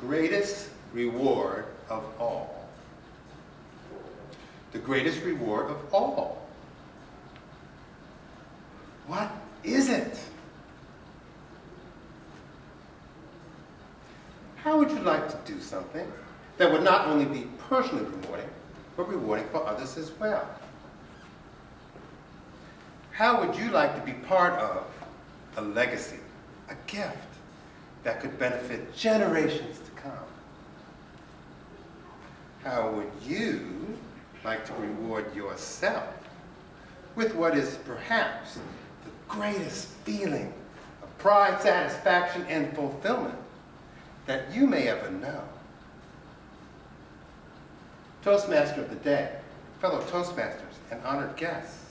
greatest reward of all. The greatest reward of all. What is it? How would you like to do something that would not only be personally rewarding, but rewarding for others as well? How would you like to be part of a legacy, a gift that could benefit generations to come? How would you like to reward yourself with what is perhaps the greatest feeling of pride, satisfaction, and fulfillment that you may ever know? Toastmaster of the Day, fellow Toastmasters, and honored guests,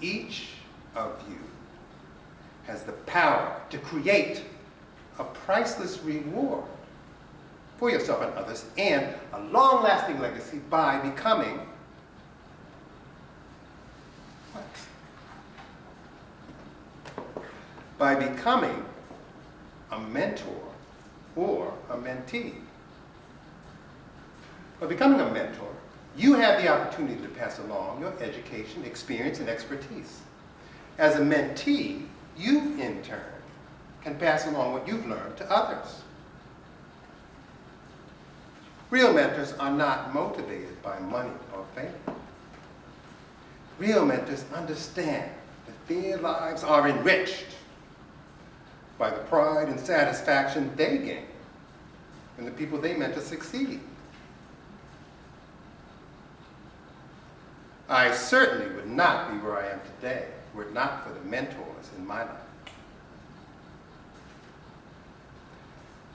each of you has the power to create a priceless reward for yourself and others, and a long-lasting legacy by becoming what? By becoming a mentor or a mentee. By becoming a mentor, you have the opportunity to pass along your education, experience, and expertise. As a mentee, you, in turn, can pass along what you've learned to others. Real mentors are not motivated by money or fame. Real mentors understand that their lives are enriched by the pride and satisfaction they gain when the people they mentor succeed. I certainly would not be where I am today were it not for the mentors in my life.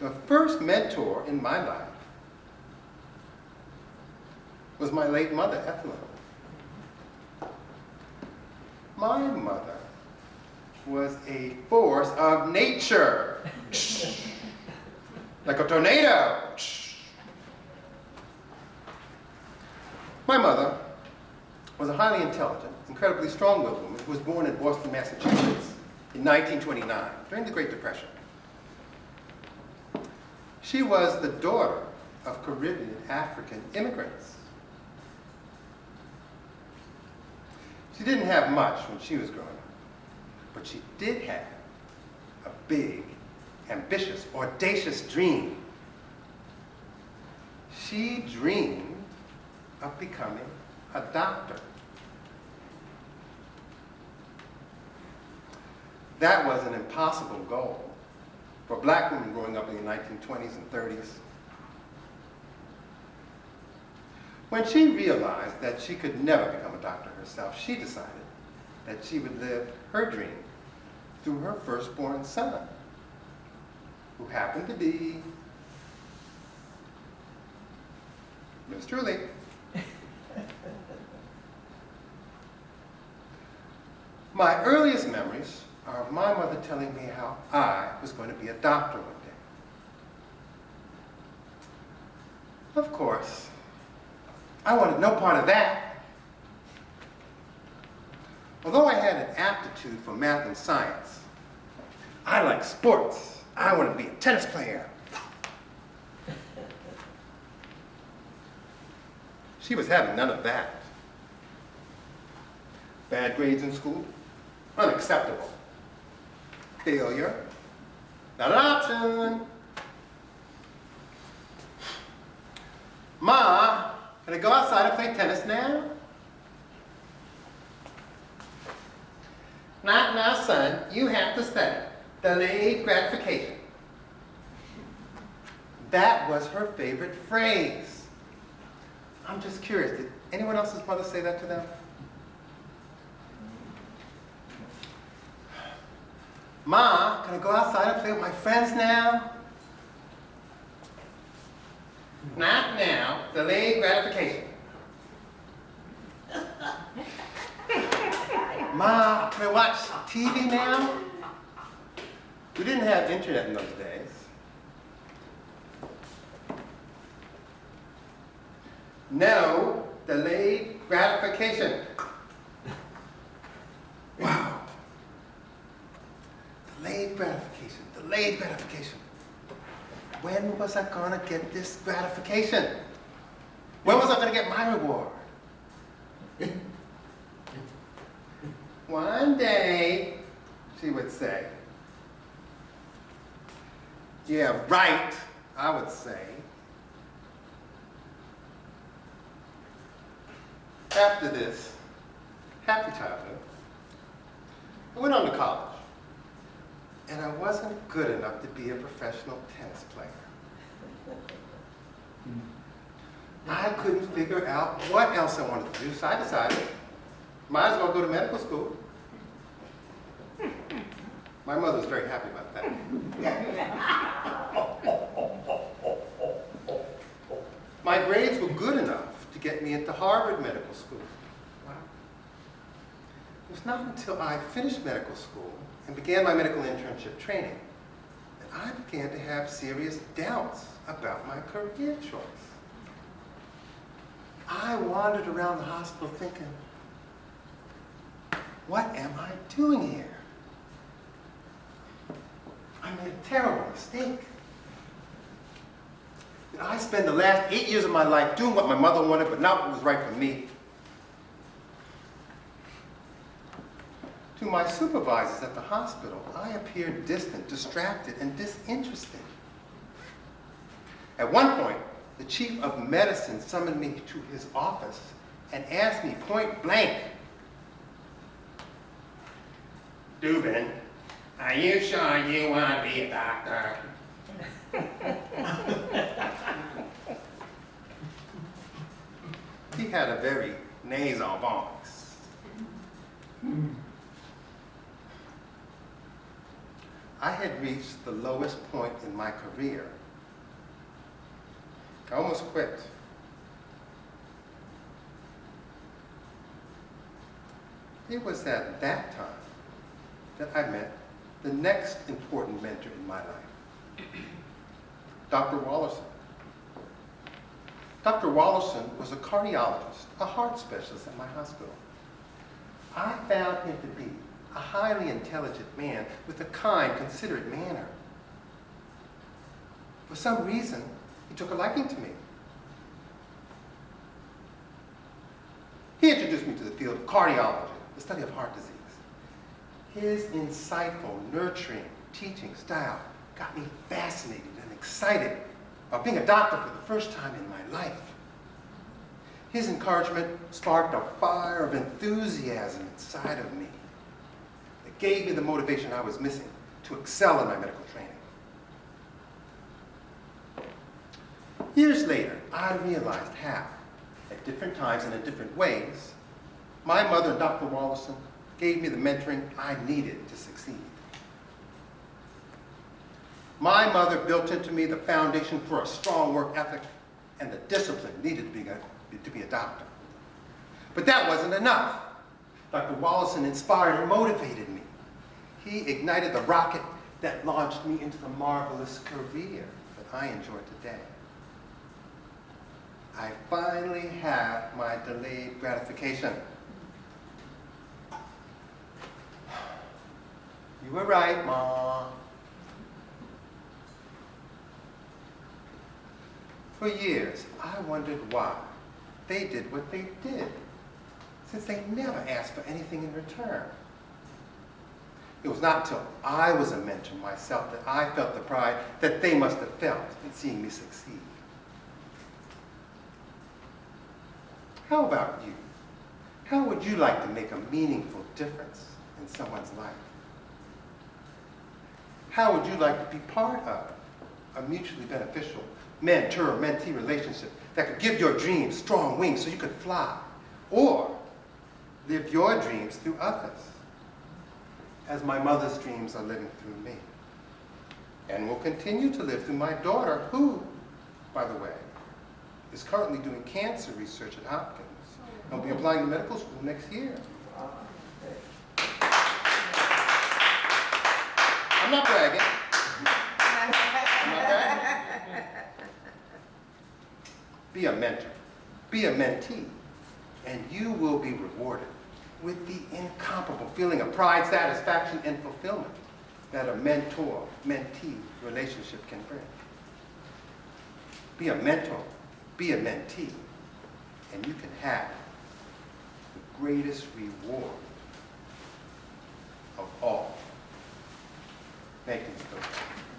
The first mentor in my life was my late mother, Ethel. My mother was a force of nature, like a tornado. My mother was a highly intelligent, incredibly strong-willed woman who was born in Boston, Massachusetts in 1929, during the Great Depression. She was the daughter of Caribbean African immigrants. She didn't have much when she was growing up, but she did have a big, ambitious, audacious dream. She dreamed of becoming a doctor. That was an impossible goal for black women growing up in the 1920s and 30s. When she realized that she could never become a doctor herself, she decided that she would live her dream through her firstborn son, who happened to be yours truly. My earliest memories are of my mother telling me how I was going to be a doctor one day. Of course, I wanted no part of that. Although I had an aptitude for math and science, I like sports. I wanted to be a tennis player. She was having none of that. Bad grades in school? Unacceptable. Failure? Not an option. Ma, can I go outside and play tennis now? Not now, son. You have to study. Delayed gratification. That was her favorite phrase. I'm just curious, did anyone else's mother say that to them? Ma, can I go outside and play with my friends now? Not now. Delayed gratification. Ma, can I watch TV now? We didn't have internet in those days. No, delayed gratification. Wow. Delayed gratification, delayed gratification. when was I going to get this gratification? When was I going to get my reward? One day, she would say. Yeah, right, I would say. After this happy childhood, I went on to college. And I wasn't good enough to be a professional tennis player. I couldn't figure out what else I wanted to do, so I decided, might as well go to medical school. My mother was very happy about that. My grades were good enough to get me into Harvard Medical School. Wow. It was not until I finished medical school and began my medical internship training that I began to have serious doubts about my career choice. I wandered around the hospital thinking, what am I doing here? I made a terrible mistake. I spent the last 8 years of my life doing what my mother wanted, but not what was right for me. To my supervisors at the hospital, I appeared distant, distracted, and disinterested. At one point, the chief of medicine summoned me to his office and asked me point blank, "Dubin, are you sure you want to be a doctor?" He had a very nasal voice. I had reached the lowest point in my career. I almost quit. It was at that time that I met the next important mentor in my life, Dr. Wallerson. Dr. Wallerson was a cardiologist, a heart specialist at my hospital. I found him to be a highly intelligent man with a kind, considerate manner. For some reason, he took a liking to me. He introduced me to the field of cardiology, the study of heart disease. His insightful, nurturing teaching style got me fascinated and excited about being a doctor for the first time in my life. His encouragement sparked a fire of enthusiasm inside of me that gave me the motivation I was missing to excel in my medical training. Years later, I realized how, at different times and in different ways, my mother and Dr. Wallerson gave me the mentoring I needed to succeed. My mother built into me the foundation for a strong work ethic and the discipline needed to be a doctor. But that wasn't enough. Dr. Wallerson inspired and motivated me. He ignited the rocket that launched me into the marvelous career that I enjoy today. I finally have my delayed gratification. You were right, Ma. For years, I wondered why they did what they did, since they never asked for anything in return. It was not until I was a mentor myself that I felt the pride that they must have felt in seeing me succeed. How about you? How would you like to make a meaningful difference in someone's life? How would you like to be part of a mutually beneficial mentor-mentee relationship that could give your dreams strong wings so you could fly, or live your dreams through others, as my mother's dreams are living through me, and will continue to live through my daughter, who, by the way, is currently doing cancer research at Hopkins and will be applying to medical school next year. I'm not bragging. I'm not bragging. Be a mentor, be a mentee, and you will be rewarded with the incomparable feeling of pride, satisfaction, and fulfillment that a mentor-mentee relationship can bring. be a mentor, be a mentee, and you can have the greatest reward of all. Thank you, Mr. Coach.